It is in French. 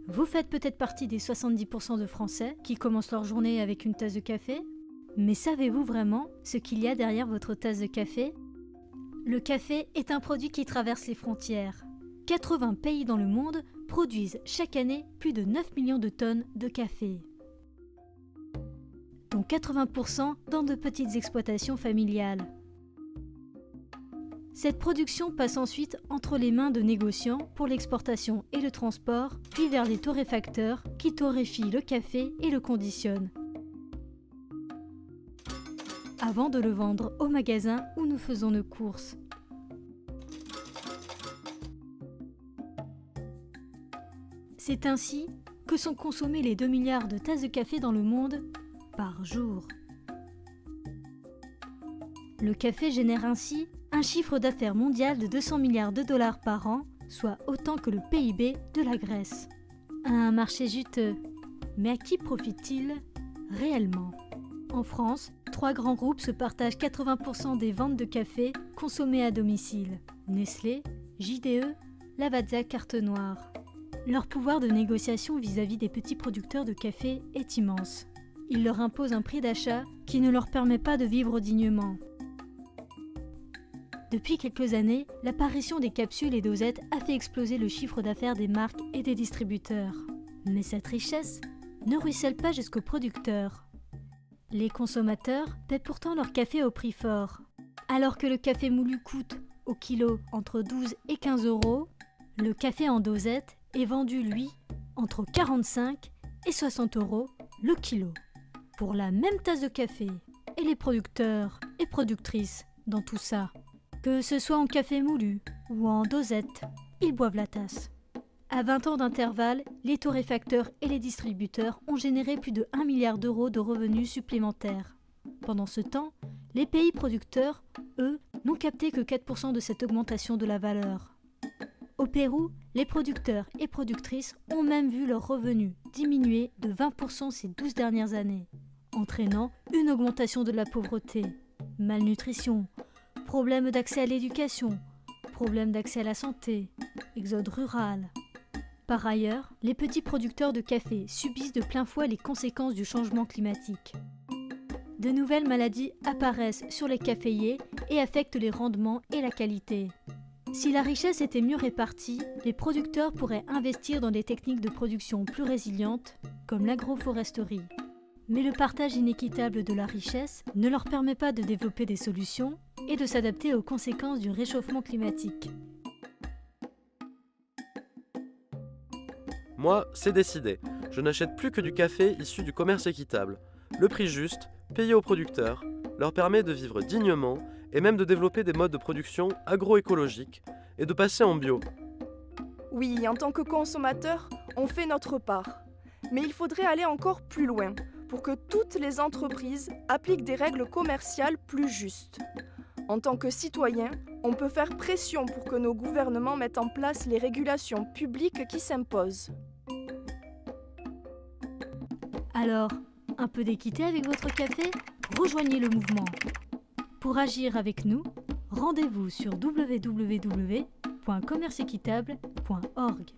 Vous faites peut-être partie des 70% de Français qui commencent leur journée avec une tasse de café, mais savez-vous vraiment ce qu'il y a derrière votre tasse de café ? Le café est un produit qui traverse les frontières. 80 pays dans le monde produisent chaque année plus de 9 millions de tonnes de café, dont 80% dans de petites exploitations familiales. Cette production passe ensuite entre les mains de négociants pour l'exportation et le transport, puis vers les torréfacteurs qui torréfient le café et le conditionnent, avant de le vendre au magasin où nous faisons nos courses. C'est ainsi que sont consommées les 2 milliards de tasses de café dans le monde par jour. Le café génère ainsi un chiffre d'affaires mondial de 200 milliards de dollars par an, soit autant que le PIB de la Grèce. Un marché juteux. Mais à qui profite-t-il réellement ? En France, 3 grands groupes se partagent 80% des ventes de café consommées à domicile. Nestlé, JDE, Lavazza Carte Noire. Leur pouvoir de négociation vis-à-vis des petits producteurs de café est immense. Ils leur imposent un prix d'achat qui ne leur permet pas de vivre dignement. Depuis quelques années, l'apparition des capsules et dosettes a fait exploser le chiffre d'affaires des marques et des distributeurs. Mais cette richesse ne ruisselle pas jusqu'aux producteurs. Les consommateurs paient pourtant leur café au prix fort. Alors que le café moulu coûte au kilo entre 12 et 15 euros, le café en dosette est vendu, lui, entre 45 et 60 euros le kilo. Pour la même tasse de café, et les producteurs et productrices dans tout ça, que ce soit en café moulu ou en dosette, ils boivent la tasse. À 20 ans d'intervalle, les torréfacteurs et les distributeurs ont généré plus de 1 milliard d'euros de revenus supplémentaires. Pendant ce temps, les pays producteurs, eux, n'ont capté que 4% de cette augmentation de la valeur. Au Pérou, les producteurs et productrices ont même vu leurs revenus diminuer de 20% ces 12 dernières années, entraînant une augmentation de la pauvreté, malnutrition, problèmes d'accès à l'éducation, problèmes d'accès à la santé, exode rural. Par ailleurs, les petits producteurs de café subissent de plein fouet les conséquences du changement climatique. De nouvelles maladies apparaissent sur les caféiers et affectent les rendements et la qualité. Si la richesse était mieux répartie, les producteurs pourraient investir dans des techniques de production plus résilientes, comme l'agroforesterie. Mais le partage inéquitable de la richesse ne leur permet pas de développer des solutions et de s'adapter aux conséquences du réchauffement climatique. Moi, c'est décidé. Je n'achète plus que du café issu du commerce équitable. Le prix juste, payé aux producteurs, leur permet de vivre dignement et même de développer des modes de production agroécologiques et de passer en bio. Oui, en tant que consommateur, on fait notre part. Mais il faudrait aller encore plus loin pour que toutes les entreprises appliquent des règles commerciales plus justes. En tant que citoyen, on peut faire pression pour que nos gouvernements mettent en place les régulations publiques qui s'imposent. Alors, un peu d'équité avec votre café ? Rejoignez le mouvement. Pour agir avec nous, rendez-vous sur www.commerceéquitable.org.